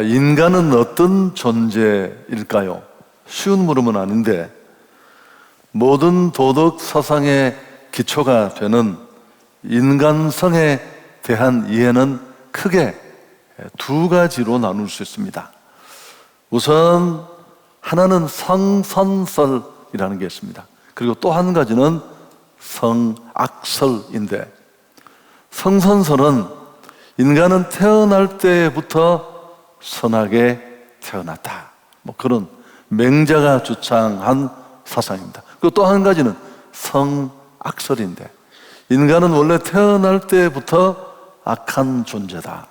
인간은 어떤 존재일까요? 쉬운 물음은 아닌데 모든 도덕 사상의 기초가 되는 인간성에 대한 이해는 크게 두 가지로 나눌 수 있습니다. 우선 하나는 성선설이라는 게 있습니다. 그리고 또 한 가지는 성악설인데, 성선설은 인간은 태어날 때부터 선하게 태어났다, 그런 맹자가 주창한 사상입니다. 그리고 또 한 가지는 성악설인데, 인간은 원래 태어날 때부터 악한 존재다,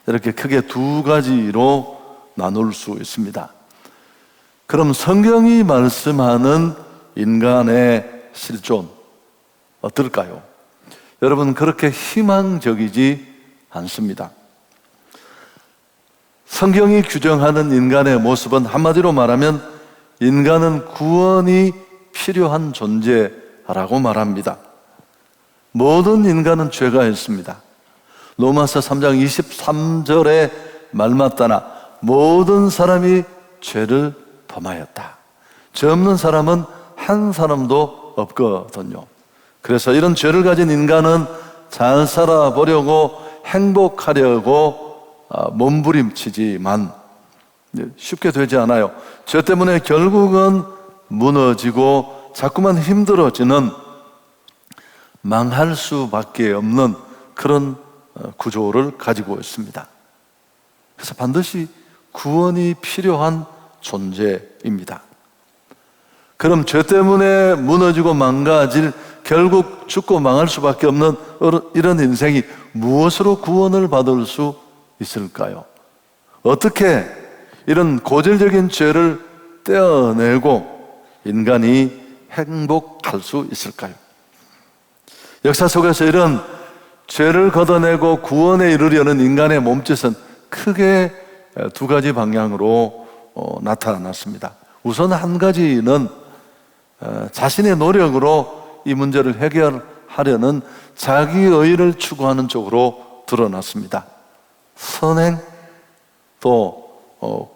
이렇게 크게 두 가지로 나눌 수 있습니다. 그럼 성경이 말씀하는 인간의 실존 어떨까요? 여러분, 그렇게 희망적이지 않습니다. 성경이 규정하는 인간의 모습은 한마디로 말하면 인간은 구원이 필요한 존재라고 말합니다. 모든 인간은 죄가 있습니다. 로마서 3장 23절에 말맞다나 모든 사람이 죄를 범하였다. 죄 없는 사람은 한 사람도 없거든요. 그래서 이런 죄를 가진 인간은 잘 살아보려고 행복하려고 몸부림치지만 쉽게 되지 않아요. 죄 때문에 결국은 무너지고 자꾸만 힘들어지는, 망할 수밖에 없는 그런 구조를 가지고 있습니다. 그래서 반드시 구원이 필요한 존재입니다. 그럼 죄 때문에 무너지고 망가질, 결국 죽고 망할 수밖에 없는 이런 인생이 무엇으로 구원을 받을 수 있을까요? 어떻게 이런 고질적인 죄를 떼어내고 인간이 행복할 수 있을까요? 역사 속에서 이런 죄를 걷어내고 구원에 이르려는 인간의 몸짓은 크게 두 가지 방향으로 나타났습니다. 우선 한 가지는 자신의 노력으로 이 문제를 해결하려는 자기의를 추구하는 쪽으로 드러났습니다. 선행, 또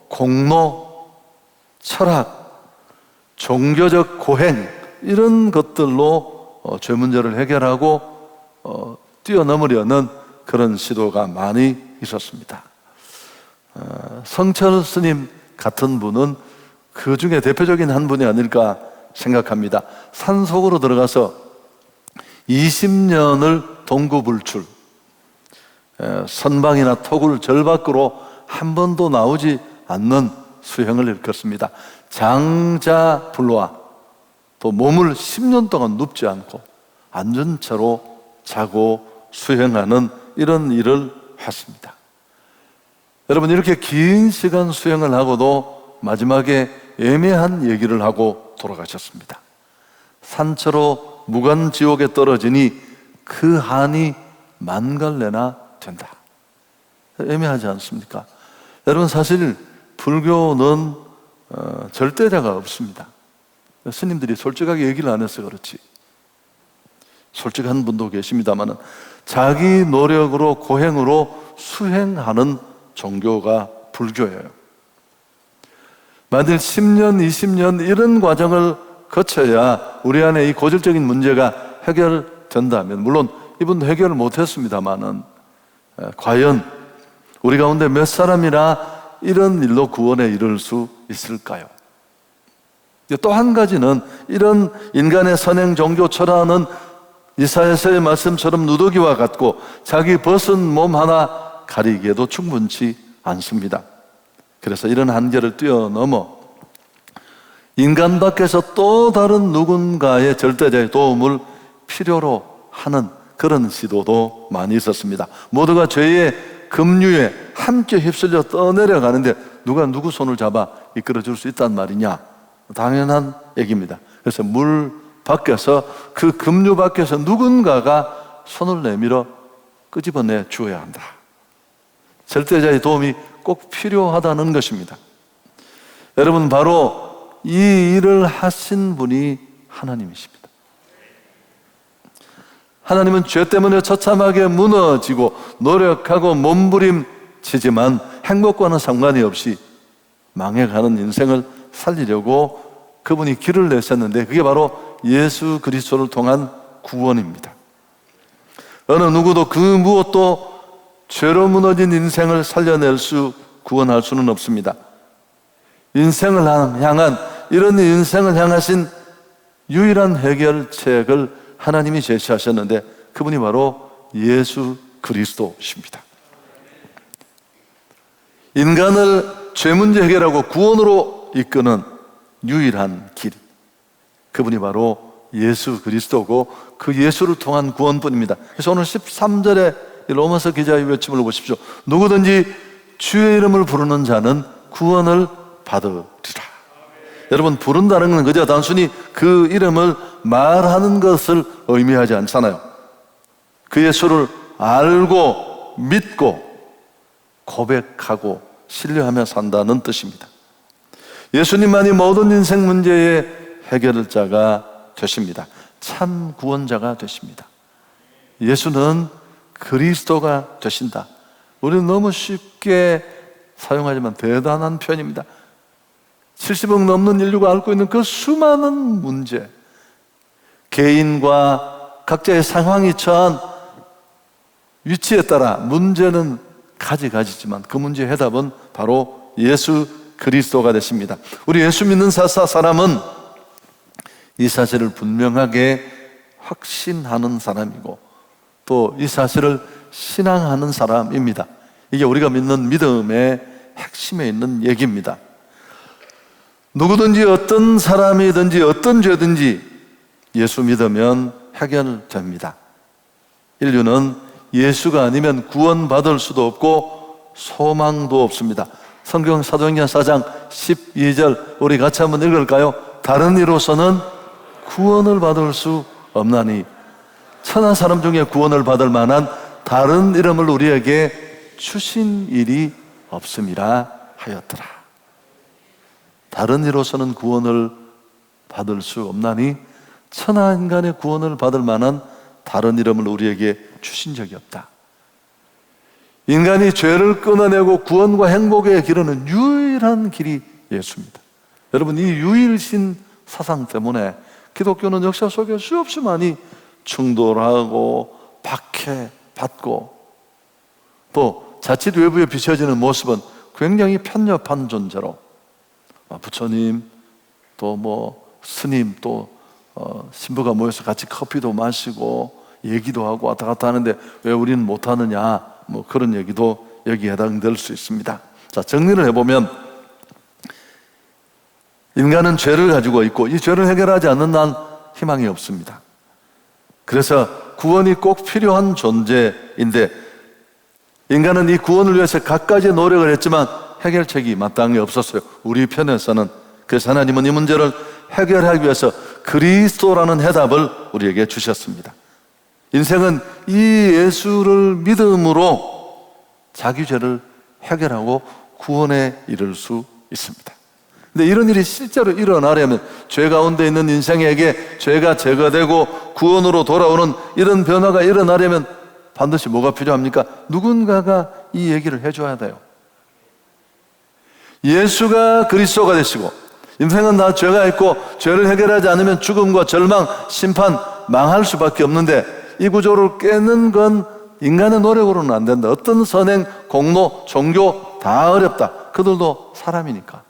공로, 철학, 종교적 고행, 이런 것들로 죄 문제를 해결하고 뛰어넘으려는 그런 시도가 많이 있었습니다. 성철 스님 같은 분은 그 중에 대표적인 한 분이 아닐까 생각합니다. 산속으로 들어가서 20년을 동구불출, 선방이나 토굴 절 밖으로 한 번도 나오지 않는 수행을 일컫습니다. 장자불화, 또 몸을 10년 동안 눕지 않고 앉은 채로 자고 수행하는 이런 일을 했습니다. 여러분, 이렇게 긴 시간 수행을 하고도 마지막에 애매한 얘기를 하고 돌아가셨습니다. 산처로 무간지옥에 떨어지니 그 한이 만갈래나 된다. 애매하지 않습니까? 여러분, 사실 불교는 절대자가 없습니다. 스님들이 솔직하게 얘기를 안 해서 그렇지, 솔직한 분도 계십니다만 자기 노력으로 고행으로 수행하는 종교가 불교예요. 만일 10년, 20년 이런 과정을 거쳐야 우리 안에 이 고질적인 문제가 해결된다면, 물론 이분도 해결을 못했습니다만은 과연 우리 가운데 몇 사람이나 이런 일로 구원에 이를 수 있을까요? 또 한 가지는 이런 인간의 선행, 종교, 철학은 이사야서의 말씀처럼 누더기와 같고 자기 벗은 몸 하나 가리기에도 충분치 않습니다. 그래서 이런 한계를 뛰어넘어 인간 밖에서 또 다른 누군가의 절대자의 도움을 필요로 하는 그런 시도도 많이 있었습니다. 모두가 죄의 급류에 함께 휩쓸려 떠내려가는데 누가 누구 손을 잡아 이끌어줄 수 있단 말이냐? 당연한 얘기입니다. 그래서 물 밖에서, 그 급류 밖에서 누군가가 손을 내밀어 끄집어내 주어야 한다. 절대자의 도움이 꼭 필요하다는 것입니다. 여러분, 바로 이 일을 하신 분이 하나님이십니다. 하나님은 죄 때문에 처참하게 무너지고 노력하고 몸부림치지만 행복과는 상관이 없이 망해가는 인생을 살리려고 그분이 길을 내셨는데 그게 바로 예수 그리스도를 통한 구원입니다. 어느 누구도 그 무엇도 죄로 무너진 인생을 살려낼 구원할 수는 없습니다. 인생을 향한, 이런 인생을 향하신 유일한 해결책을 하나님이 제시하셨는데 그분이 바로 예수 그리스도십니다. 인간을 죄 문제 해결하고 구원으로 이끄는 유일한 길, 그분이 바로 예수 그리스도고 그 예수를 통한 구원뿐입니다. 그래서 오늘 13절에 로마서 기자의 외침을 보십시오. 누구든지 주의 이름을 부르는 자는 구원을 받으리라. 여러분, 부른다는 건 그저 단순히 그 이름을 말하는 것을 의미하지 않잖아요. 그 예수를 알고 믿고 고백하고 신뢰하며 산다는 뜻입니다. 예수님만이 모든 인생 문제의 해결자가 되십니다. 참 구원자가 되십니다. 예수는 그리스도가 되신다. 우리는 너무 쉽게 사용하지만 대단한 표현입니다. 70억 넘는 인류가 앓고 있는 그 수많은 문제, 개인과 각자의 상황이 처한 위치에 따라 문제는 가지가지지만 그 문제의 해답은 바로 예수 그리스도가 되십니다. 우리 예수 믿는 사람은 이 사실을 분명하게 확신하는 사람이고 또 이 사실을 신앙하는 사람입니다. 이게 우리가 믿는 믿음의 핵심에 있는 얘기입니다. 누구든지 어떤 사람이든지 어떤 죄든지 예수 믿으면 해결됩니다. 인류는 예수가 아니면 구원받을 수도 없고 소망도 없습니다. 성경 사도행전 4장 12절 우리 같이 한번 읽을까요? 다른 이로서는 구원을 받을 수 없나니 천한 사람 중에 구원을 받을 만한 다른 이름을 우리에게 주신 일이 없음이라 하였더라. 다른 이로서는 구원을 받을 수 없나니 천하 인간의 구원을 받을 만한 다른 이름을 우리에게 주신 적이 없다. 인간이 죄를 끊어내고 구원과 행복에 기르는 유일한 길이 예수입니다. 여러분, 이 유일신 사상 때문에 기독교는 역사 속에 수없이 많이 충돌하고 박해받고 또 자칫 외부에 비춰지는 모습은 굉장히 편협한 존재로 부처님 또 스님 또 신부가 모여서 같이 커피도 마시고 얘기도 하고 왔다 갔다 하는데 왜 우리는 못하느냐 그런 얘기도 여기에 해당될 수 있습니다. 자, 정리를 해보면 인간은 죄를 가지고 있고 이 죄를 해결하지 않는 한 희망이 없습니다. 그래서 구원이 꼭 필요한 존재인데 인간은 이 구원을 위해서 갖가지 노력을 했지만 해결책이 마땅히 없었어요. 우리 편에서는. 그래서 하나님은 이 문제를 해결하기 위해서 그리스도라는 해답을 우리에게 주셨습니다. 인생은 이 예수를 믿음으로 자기 죄를 해결하고 구원에 이를 수 있습니다. 근데 이런 일이 실제로 일어나려면 죄 가운데 있는 인생에게 죄가 제거되고 구원으로 돌아오는 이런 변화가 일어나려면 반드시 뭐가 필요합니까? 누군가가 이 얘기를 해줘야 돼요. 예수가 그리스도가 되시고 인생은 다 죄가 있고 죄를 해결하지 않으면 죽음과 절망, 심판, 망할 수밖에 없는데 이 구조를 깨는 건 인간의 노력으로는 안 된다. 어떤 선행, 공로, 종교 다 어렵다. 그들도 사람이니까.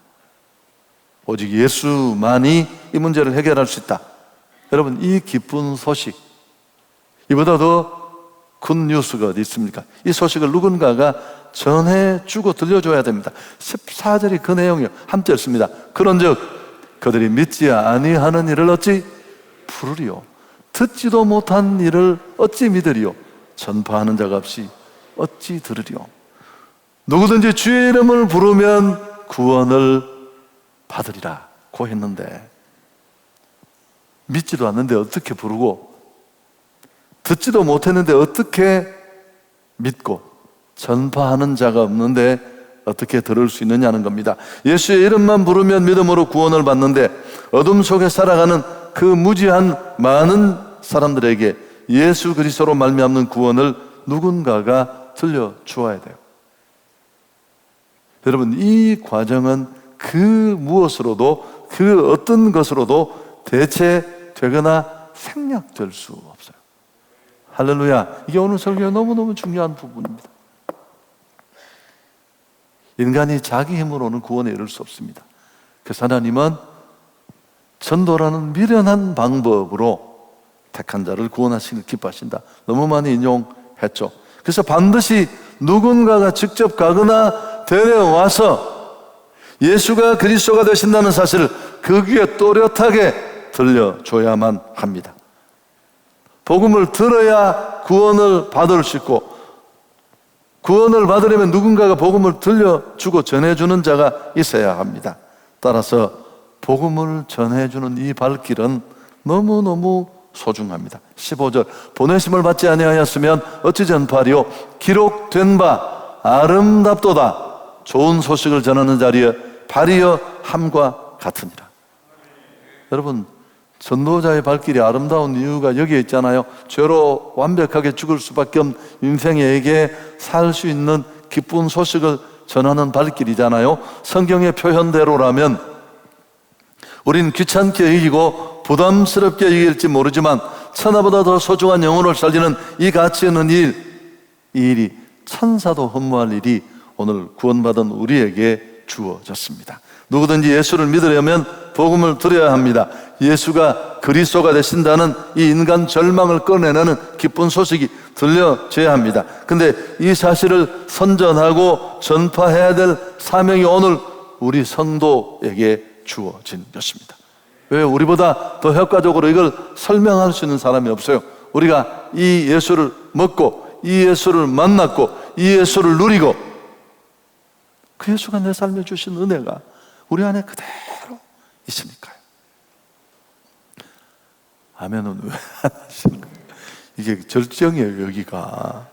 오직 예수만이 이 문제를 해결할 수 있다. 여러분, 이 기쁜 소식, 이보다 더 굿 뉴스가 어디 있습니까? 이 소식을 누군가가 전해주고 들려줘야 됩니다. 14절이 그 내용이에요. 함께 읽습니다. 그런즉 그들이 믿지 아니하는 일을 어찌 부르리요? 듣지도 못한 일을 어찌 믿으리요? 전파하는 자가 없이 어찌 들으리요? 누구든지 주의 이름을 부르면 구원을 받으리라 고 했는데 믿지도 않는데 어떻게 부르고 듣지도 못했는데 어떻게 믿고 전파하는 자가 없는데 어떻게 들을 수 있느냐는 겁니다. 예수의 이름만 부르면 믿음으로 구원을 받는데 어둠 속에 살아가는 그 무지한 많은 사람들에게 예수 그리스도로 말미암는 구원을 누군가가 들려주어야 돼요. 여러분, 이 과정은 그 무엇으로도, 그 어떤 것으로도 대체되거나 생략될 수 없어요. 할렐루야. 이게 오늘 설교의 너무너무 중요한 부분입니다. 인간이 자기 힘으로는 구원에 이를 수 없습니다. 그래서 하나님은 전도라는 미련한 방법으로 택한 자를 구원하시길 기뻐하신다. 너무 많이 인용했죠. 그래서 반드시 누군가가 직접 가거나 데려와서 예수가 그리스도가 되신다는 사실을 그 귀에 또렷하게 들려줘야만 합니다. 복음을 들어야 구원을 받을 수 있고, 구원을 받으려면 누군가가 복음을 들려주고 전해주는 자가 있어야 합니다. 따라서 복음을 전해주는 이 발길은 너무너무 소중합니다. 15절, 보내심을 받지 아니하였으면 어찌 전파하리요? 기록된 바 아름답도다. 좋은 소식을 전하는 자리에 발이여 함과 같으니라. 여러분, 전도자의 발길이 아름다운 이유가 여기에 있잖아요. 죄로 완벽하게 죽을 수밖에 없는 인생에게 살 수 있는 기쁜 소식을 전하는 발길이잖아요. 성경의 표현대로라면 우린 귀찮게 여기고 부담스럽게 여길지 모르지만 천하보다 더 소중한 영혼을 살리는 이 가치 있는 이 일이, 천사도 허무할 일이 오늘 구원받은 우리에게 주어졌습니다. 누구든지 예수를 믿으려면 복음을 들어야 합니다. 예수가 그리스도가 되신다는 이 인간 절망을 꺼내는 기쁜 소식이 들려져야 합니다. 근데 이 사실을 선전하고 전파해야 될 사명이 오늘 우리 성도에게 주어진 것입니다. 왜? 우리보다 더 효과적으로 이걸 설명할 수 있는 사람이 없어요. 우리가 이 예수를 먹고 이 예수를 만났고 이 예수를 누리고 그 예수가 내 삶에 주신 은혜가 우리 안에 그대로 있으니까요. 아멘은 왜 안 하시는 거예요? 이게 절정이에요, 여기가.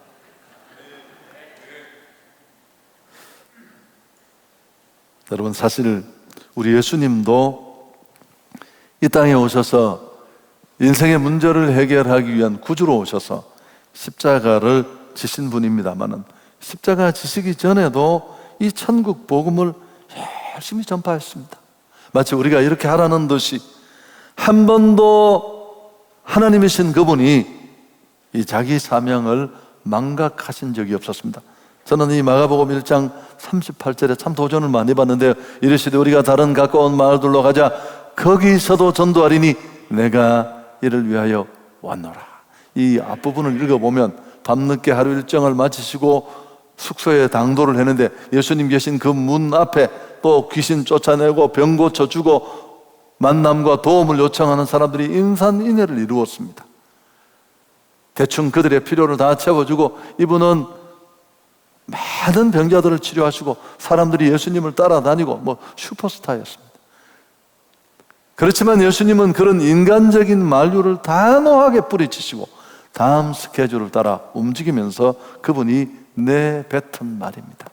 여러분, 사실 우리 예수님도 이 땅에 오셔서 인생의 문제를 해결하기 위한 구주로 오셔서 십자가를 지신 분입니다만은, 십자가 지시기 전에도 이 천국 복음을 열심히 전파했습니다. 마치 우리가 이렇게 하라는 듯이 한 번도 하나님이신 그분이 이 자기 사명을 망각하신 적이 없었습니다. 저는 이 마가복음 1장 38절에 참 도전을 많이 받는데요. 이르시되 우리가 다른 가까운 마을들로 가자. 거기서도 전도하리니 내가 이를 위하여 왔노라. 이 앞부분을 읽어보면 밤늦게 하루 일정을 마치시고 숙소에 당도를 했는데 예수님 계신 그 문 앞에 또 귀신 쫓아내고 병 고쳐주고 만남과 도움을 요청하는 사람들이 인산인해를 이루었습니다. 대충 그들의 필요를 다 채워주고 이분은 많은 병자들을 치료하시고 사람들이 예수님을 따라다니고 슈퍼스타였습니다. 그렇지만 예수님은 그런 인간적인 만류를 단호하게 뿌리치시고 다음 스케줄을 따라 움직이면서 그분이 내뱉은 말입니다.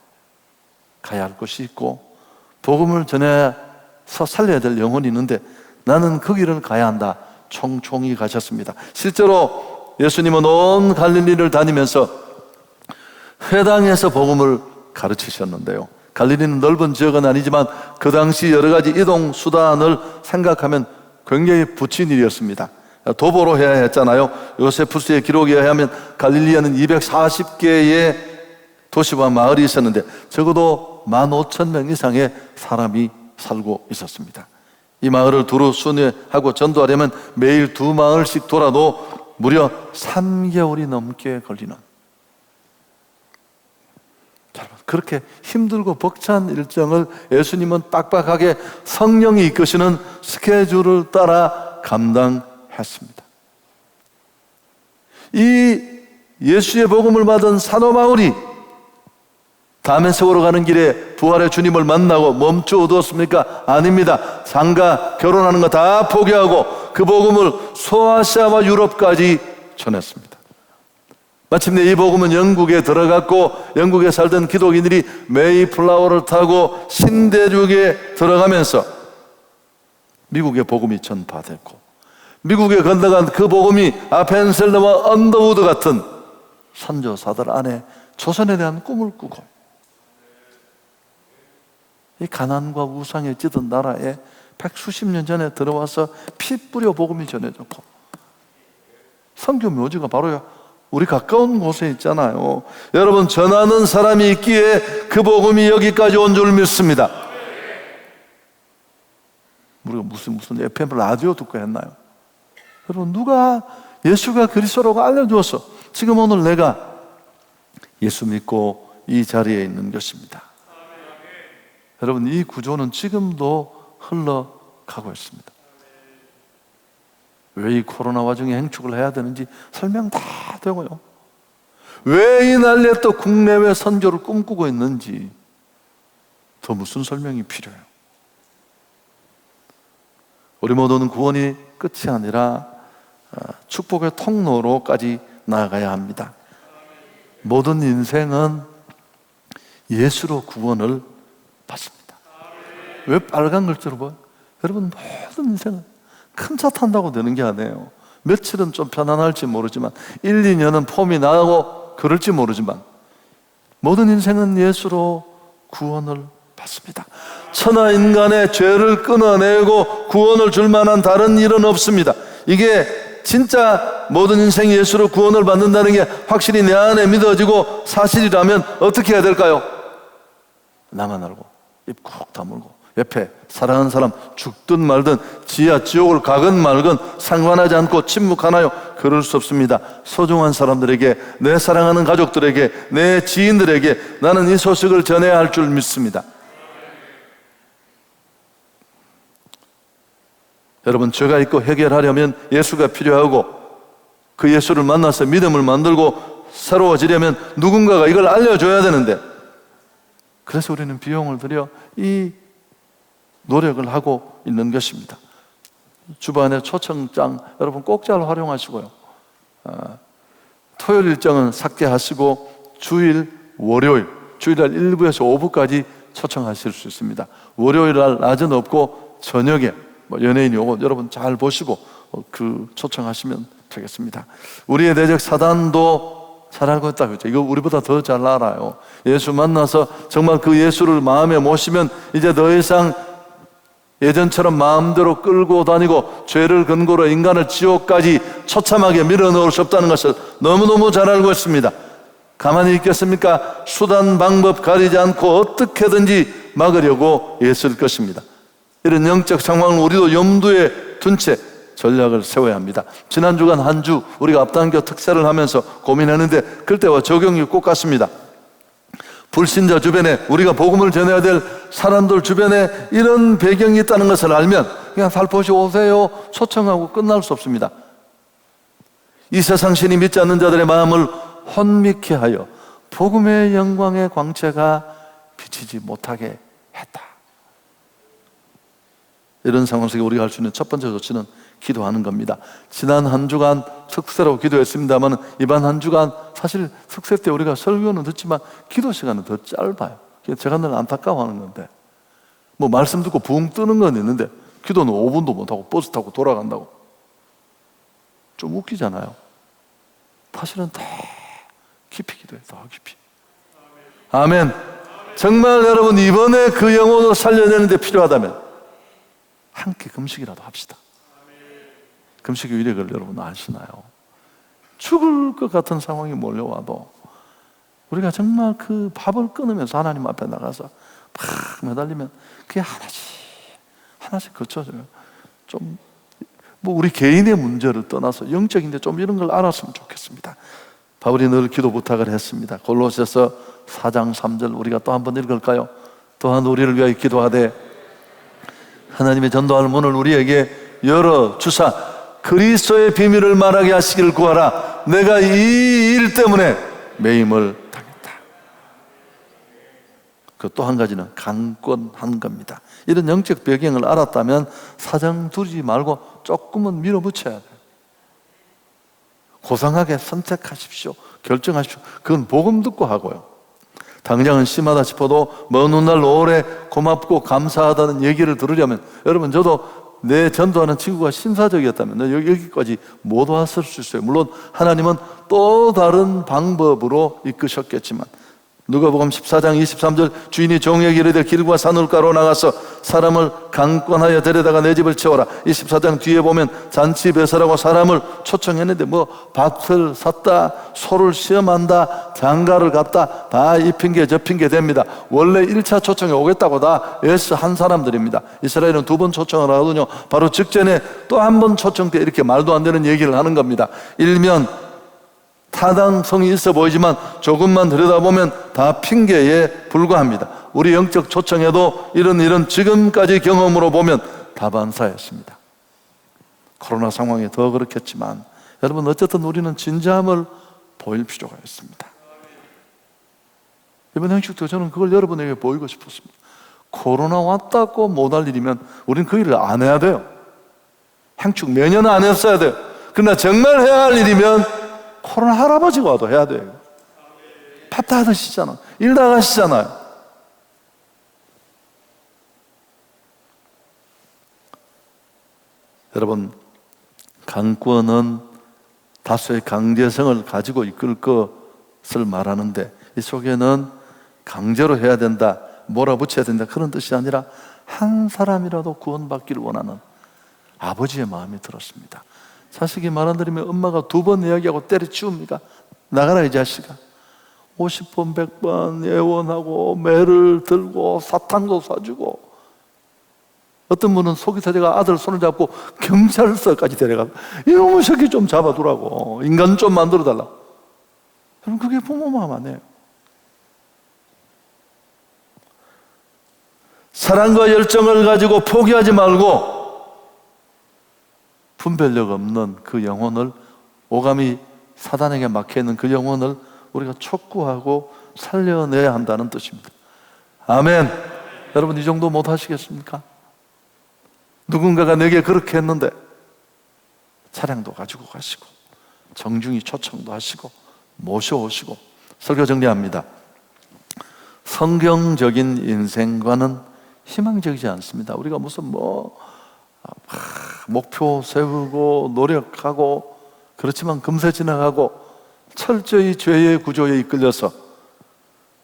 가야 할 곳이 있고 복음을 전해서 살려야 될 영혼이 있는데 나는 그 길을 가야 한다. 총총히 가셨습니다. 실제로 예수님은 온 갈릴리를 다니면서 회당에서 복음을 가르치셨는데요. 갈릴리는 넓은 지역은 아니지만 그 당시 여러 가지 이동 수단을 생각하면 굉장히 부친 일이었습니다. 도보로 해야 했잖아요. 요세푸스의 기록에 의하면 갈릴리에는 240개의 도시와 마을이 있었는데 적어도 15,000명 이상의 사람이 살고 있었습니다. 이 마을을 두루 순회하고 전도하려면 매일 2마을씩 돌아도 무려 3개월이 넘게 걸리는, 그렇게 힘들고 벅찬 일정을 예수님은 빡빡하게 성령이 이끄시는 스케줄을 따라 감당했습니다. 이 예수의 복음을 받은 사도바울이 다메섹으로 가는 길에 부활의 주님을 만나고 멈추어 두었습니까? 아닙니다. 장가 결혼하는 거 다 포기하고 그 복음을 소아시아와 유럽까지 전했습니다. 마침내 이 복음은 영국에 들어갔고 영국에 살던 기독인들이 메이플라워를 타고 신대륙에 들어가면서 미국의 복음이 전파됐고 미국에 건너간 그 복음이 아펜셀러와 언더우드 같은 선교사들 안에 조선에 대한 꿈을 꾸고 이 가난과 우상에 찌든 나라에 백수십 년 전에 들어와서 피 뿌려 복음이 전해졌고, 선교 묘지가 바로 우리 가까운 곳에 있잖아요. 여러분, 전하는 사람이 있기에 그 복음이 여기까지 온 줄 믿습니다. 우리가 무슨 FM 라디오 듣고 했나요? 여러분, 누가 예수가 그리스도라고 알려주었어. 지금 오늘 내가 예수 믿고 이 자리에 있는 것입니다. 여러분, 이 구조는 지금도 흘러가고 있습니다. 왜 이 코로나 와중에 행축을 해야 되는지 설명 다 되고요. 왜 이 난리에 또 국내외 선교를 꿈꾸고 있는지 더 무슨 설명이 필요해요. 우리 모두는 구원이 끝이 아니라 축복의 통로로까지 나아가야 합니다. 모든 인생은 예수로 구원을 받습니다. 왜 빨간 글자로 봐요? 여러분, 모든 인생은 큰 차 탄다고 되는 게 아니에요. 며칠은 좀 편안할지 모르지만 1, 2년은 폼이 나고 그럴지 모르지만 모든 인생은 예수로 구원을 받습니다. 천하 인간의 죄를 끊어내고 구원을 줄 만한 다른 일은 없습니다. 이게 진짜 모든 인생이 예수로 구원을 받는다는 게 확실히 내 안에 믿어지고 사실이라면 어떻게 해야 될까요? 나만 알고 입 꾹 다물고 옆에 사랑하는 사람 죽든 말든 지하 지옥을 가건 말건 상관하지 않고 침묵하나요? 그럴 수 없습니다. 소중한 사람들에게, 내 사랑하는 가족들에게, 내 지인들에게 나는 이 소식을 전해야 할 줄 믿습니다. 여러분, 죄가 있고 해결하려면 예수가 필요하고, 그 예수를 만나서 믿음을 만들고 새로워지려면 누군가가 이걸 알려줘야 되는데, 그래서 우리는 비용을 들여 이 노력을 하고 있는 것입니다. 주변에 초청장 여러분 꼭 잘 활용하시고요. 토요일 일정은 삭제하시고 주일, 월요일, 주일날 1부에서 5부까지 초청하실 수 있습니다. 월요일날 낮은 없고 저녁에 연예인이 오고 여러분 잘 보시고 그 초청하시면 되겠습니다. 우리의 대적 사단도 잘 알고 있다, 그렇죠? 이거 우리보다 더 잘 알아요. 예수 만나서 정말 그 예수를 마음에 모시면 이제 더 이상 예전처럼 마음대로 끌고 다니고 죄를 근거로 인간을 지옥까지 처참하게 밀어넣을 수 없다는 것을 너무너무 잘 알고 있습니다. 가만히 있겠습니까? 수단 방법 가리지 않고 어떻게든지 막으려고 애쓸 것입니다. 이런 영적 상황을 우리도 염두에 둔 채 전략을 세워야 합니다. 지난 주간 한 주 우리가 앞당겨 특사를 하면서 고민했는데 그때와 적용이 꼭 같습니다. 불신자 주변에 우리가 복음을 전해야 될 사람들 주변에 이런 배경이 있다는 것을 알면 그냥 살포시 오세요 초청하고 끝날 수 없습니다. 이 세상 신이 믿지 않는 자들의 마음을 혼미케 하여 복음의 영광의 광채가 비치지 못하게 했다. 이런 상황 속에 우리가 할 수 있는 첫 번째 조치는 기도하는 겁니다. 지난 한 주간 특세로 기도했습니다만 이번 한 주간 사실 특세 때 우리가 설교는 듣지만 기도 시간은 더 짧아요. 제가 늘 안타까워하는 건데 뭐 말씀 듣고 붕 뜨는 건 있는데 기도는 5분도 못하고 버스 타고 돌아간다고 좀 웃기잖아요. 사실은 더 깊이 기도해요. 더 깊이. 아멘. 정말 여러분 이번에 그 영혼을 살려내는 데 필요하다면 함께 금식이라도 합시다. 금식의 위력을 여러분 아시나요? 죽을 것 같은 상황이 몰려와도 우리가 정말 그 밥을 끊으면서 하나님 앞에 나가서 팍 매달리면 그게 하나씩 거쳐져요. 좀 뭐 우리 개인의 문제를 떠나서 영적인데 좀 이런 걸 알았으면 좋겠습니다. 바울이 늘 기도 부탁을 했습니다. 골로새서 4장 3절 우리가 또 한번 읽을까요? 또한 우리를 위하여 기도하되 하나님의 전도할 문을 우리에게 열어주사 그리스도의 비밀을 말하게 하시기를 구하라. 내가 이 일 때문에 매임을 당했다. 그 또 한 가지는 강권한 겁니다. 이런 영적 배경을 알았다면 사정 두지 말고 조금은 밀어붙여야 돼요. 고상하게 선택하십시오. 결정하십시오. 그건 복음 듣고 하고요. 당장은 심하다 싶어도 먼 훗날 오래 고맙고 감사하다는 얘기를 들으려면 여러분 저도 내 전도하는 친구가 신사적이었다면 여기까지 못 왔을 수 있어요. 물론 하나님은 또 다른 방법으로 이끄셨겠지만 누가복음 14장 23절 주인이 종에게 이르되 길과 산울가로 나가서 사람을 강권하여 데려다가 내 집을 채워라. 24장 뒤에 보면 잔치 배설하고 사람을 초청했는데 뭐 밭을 샀다, 소를 시험한다, 장가를 갔다, 다 이 핑계 저 핑계 됩니다. 원래 1차 초청에 오겠다고 다 예스한 사람들입니다. 이스라엘은 2번 초청을 하거든요. 바로 직전에 또 한 번 초청 때 이렇게 말도 안 되는 얘기를 하는 겁니다. 일면 타당성이 있어 보이지만 조금만 들여다보면 다 핑계에 불과합니다. 우리 영적 초청에도 이런 지금까지 경험으로 보면 다반사였습니다. 코로나 상황이 더 그렇겠지만 여러분 어쨌든 우리는 진지함을 보일 필요가 있습니다. 이번 행축도 저는 그걸 여러분에게 보이고 싶었습니다. 코로나 왔다고 못할 일이면 우리는 그 일을 안 해야 돼요. 행축 매년 안 했어야 돼요. 그러나 정말 해야 할 일이면 코로나 할아버지가 와도 해야 돼요. 밥 다 드시잖아. 일 다 가시잖아요. 여러분, 강권은 다수의 강제성을 가지고 이끌 것을 말하는데 이 속에는 강제로 해야 된다, 몰아붙여야 된다 그런 뜻이 아니라 한 사람이라도 구원받기를 원하는 아버지의 마음이 들었습니다. 자식이 말 안 들으면 엄마가 2번 이야기하고 때려치웁니까? 나가라 이 자식아. 50번 100번 예원하고 매를 들고 사탕도 사주고 어떤 분은 속이 터져가 아들 손을 잡고 경찰서까지 데려가 이놈의 새끼 좀 잡아두라고 인간 좀 만들어달라. 여러분 그게 부모 마음 아니에요. 사랑과 열정을 가지고 포기하지 말고 분별력 없는 그 영혼을, 오감이 사단에게 막혀있는 그 영혼을 우리가 촉구하고 살려내야 한다는 뜻입니다. 아멘. 여러분 이 정도 못 하시겠습니까? 누군가가 내게 그렇게 했는데 차량도 가지고 가시고 정중히 초청도 하시고 모셔오시고. 설교 정리합니다. 성경적인 인생과는 희망적이지 않습니다. 우리가 무슨 목표 세우고 노력하고 그렇지만 금세 지나가고 철저히 죄의 구조에 이끌려서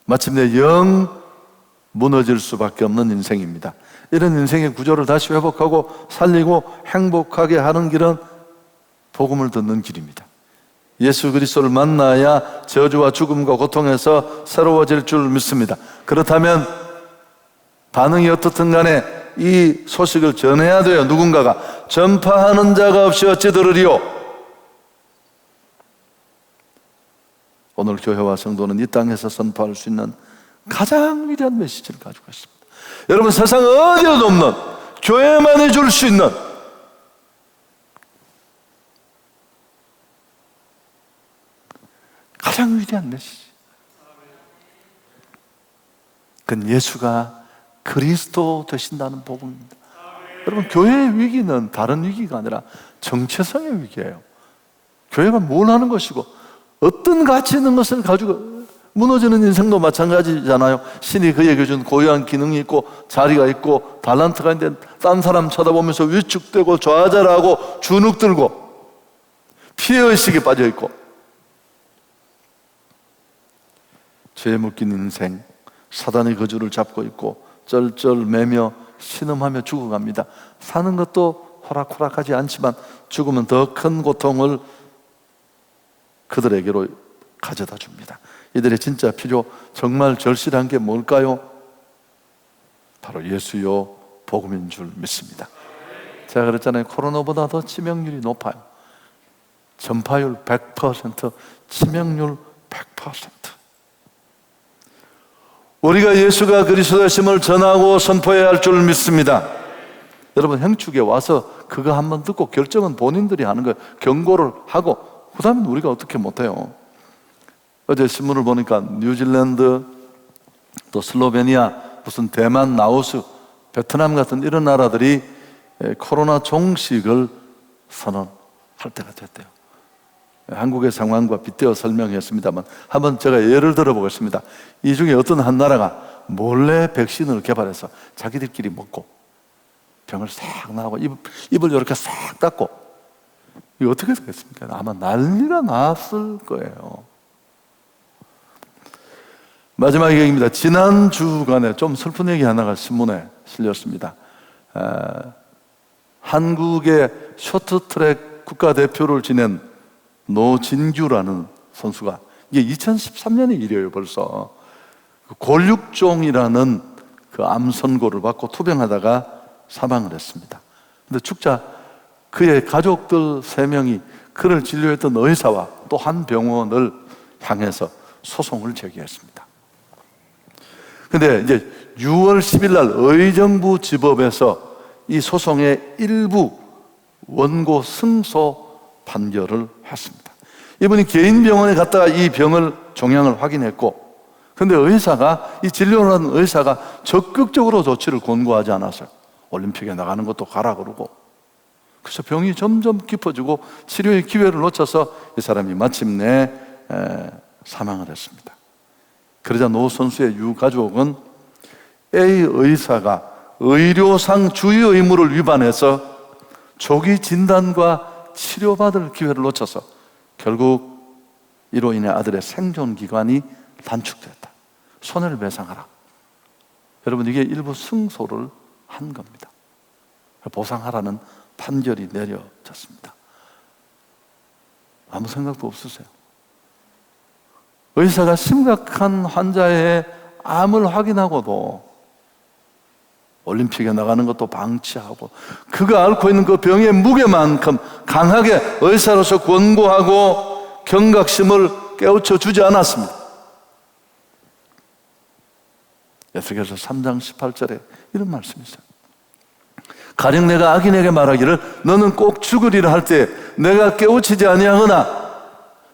마침내 영 무너질 수밖에 없는 인생입니다. 이런 인생의 구조를 다시 회복하고 살리고 행복하게 하는 길은 복음을 듣는 길입니다. 예수 그리스도를 만나야 저주와 죽음과 고통에서 새로워질 줄 믿습니다. 그렇다면 반응이 어떻든 간에 이 소식을 전해야 돼요. 누군가가. 전파하는 자가 없이 어찌 들으리요? 오늘 교회와 성도는 이 땅에서 선포할 수 있는 가장 위대한 메시지를 가지고 있습니다. 여러분 세상 어디에도 없는, 교회만이 줄 수 있는 가장 위대한 메시지. 그건 예수가 그리스도 되신다는 복음입니다. 여러분 교회의 위기는 다른 위기가 아니라 정체성의 위기예요. 교회가 뭘 하는 것이고 어떤 가치 있는 것을 가지고, 무너지는 인생도 마찬가지잖아요. 신이 그에게 준 고유한 기능이 있고 자리가 있고 달란트가 있는데 딴 사람 쳐다보면서 위축되고 좌절하고 주눅들고 피해의식에 빠져있고 죄에 묶인 인생, 사단의 거주를 잡고 있고 쩔쩔매며 신음하며 죽어갑니다. 사는 것도 호락호락하지 않지만 죽으면 더 큰 고통을 그들에게로 가져다 줍니다. 이들의 진짜 필요, 정말 절실한 게 뭘까요? 바로 예수요 복음인 줄 믿습니다. 제가 그랬잖아요. 코로나보다 더 치명률이 높아요. 전파율 100%, 치명률 100%. 우리가 예수가 그리스도의심을 전하고 선포해야 할 줄 믿습니다. 여러분 행축에 와서 그거 한번 듣고 결정은 본인들이 하는 거예요. 경고를 하고 그 다음에 우리가 어떻게 못해요. 어제 신문을 보니까 뉴질랜드, 또 슬로베니아, 무슨 대만, 라오스, 베트남 같은 이런 나라들이 코로나 종식을 선언할 때가 됐대요. 한국의 상황과 빗대어 설명했습니다만 한번 제가 예를 들어보겠습니다. 이 중에 어떤 한 나라가 몰래 백신을 개발해서 자기들끼리 먹고 병을 싹 나고 입을 이렇게 싹 닫고, 이거 어떻게 되겠습니까? 아마 난리가 났을 거예요. 마지막 얘기입니다. 지난 주간에 좀 슬픈 얘기 하나가 신문에 실렸습니다. 한국의 쇼트트랙 국가대표를 지낸 노진규라는 선수가, 이게 2013년의 일이에요. 벌써 골육종이라는 그 암 선고를 받고 투병하다가 사망을 했습니다. 근데 축자 그의 가족들 3명이 그를 진료했던 의사와 또 한 병원을 향해서 소송을 제기했습니다. 근데 이제 6월 10일 날 의정부 지법에서 이 소송의 일부 원고 승소 판결을 했습니다. 이분이 개인 병원에 갔다가 이 병을 종양을 확인했고, 근데 의사가, 이 진료를 하는 의사가 적극적으로 조치를 권고하지 않았어요. 올림픽에 나가는 것도 가라 그러고. 그래서 병이 점점 깊어지고 치료의 기회를 놓쳐서 이 사람이 마침내 사망을 했습니다. 그러자 노 선수의 유가족은 A 의사가 의료상 주의 의무를 위반해서 조기 진단과 치료받을 기회를 놓쳐서 결국 이로 인해 아들의 생존 기간이 단축됐다. 손해를 배상하라. 여러분, 이게 일부 승소를 한 겁니다. 보상하라는 판결이 내려졌습니다. 아무 생각도 없으세요? 의사가 심각한 환자의 암을 확인하고도 올림픽에 나가는 것도 방치하고, 그가 앓고 있는 그 병의 무게만큼 강하게 의사로서 권고하고 경각심을 깨우쳐 주지 않았습니다. 에스겔서 3장 18절에 이런 말씀이 있어요. 가령 내가 악인에게 말하기를 너는 꼭 죽으리라 할 때 내가 깨우치지 아니하거나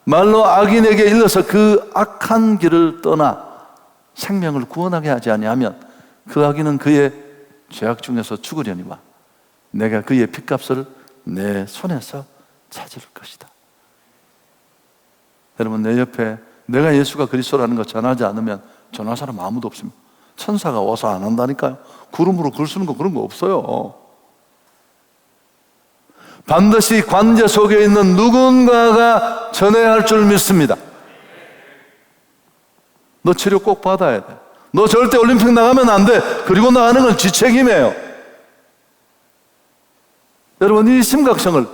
말로 악인에게 일러서 그 악한 길을 떠나 생명을 구원하게 하지 아니하면 그 악인은 그의 죄악 중에서 죽으려니와 내가 그의 핏값을 내 손에서 찾을 것이다. 여러분, 내 옆에 내가 예수가 그리스도라는 거 전하지 않으면 전할 사람 아무도 없습니다. 천사가 와서 안 한다니까요. 구름으로 글 쓰는 거 그런 거 없어요. 반드시 관제 속에 있는 누군가가 전해야 할 줄 믿습니다. 너 치료 꼭 받아야 돼. 너 절대 올림픽 나가면 안 돼. 그리고 나가는 건 지 책임이에요. 여러분, 이 심각성을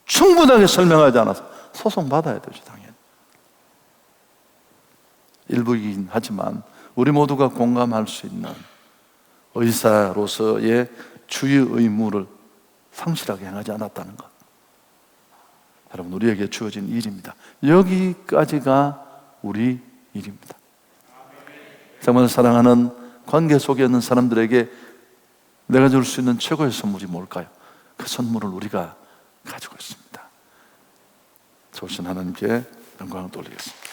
충분하게 설명하지 않아서 소송 받아야 되죠, 당연히. 일부이긴 하지만 우리 모두가 공감할 수 있는 의사로서의 주의 의무를 성실하게 행하지 않았다는 것. 여러분, 우리에게 주어진 일입니다. 여기까지가 우리 일입니다. 정말 사랑하는 관계 속에 있는 사람들에게 내가 줄 수 있는 최고의 선물이 뭘까요? 그 선물을 우리가 가지고 있습니다. 좋으신 하나님께 영광을 돌리겠습니다.